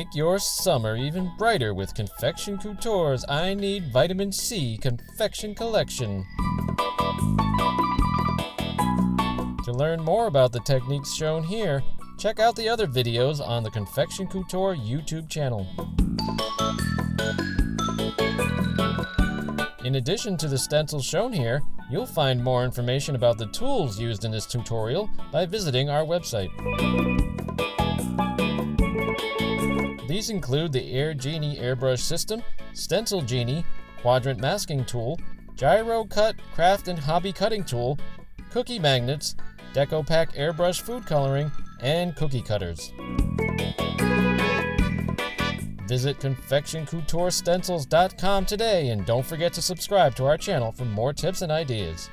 Make your summer even brighter with Confection Couture's I Need Vitamin C Confection Collection. To learn more about the techniques shown here, check out the other videos on the Confection Couture YouTube channel. In addition to the stencils shown here, you'll find more information about the tools used in this tutorial by visiting our website. These include the AirGenie Airbrush system, Stencil Genie, Quadrant Masking Tool, Gyro-Cut Craft and Hobby Cutting Tool, cookie magnets, DecoPack Airbrush food coloring, and cookie cutters. Visit ConfectionCoutureStencils.com today and don't forget to subscribe to our channel for more tips and ideas.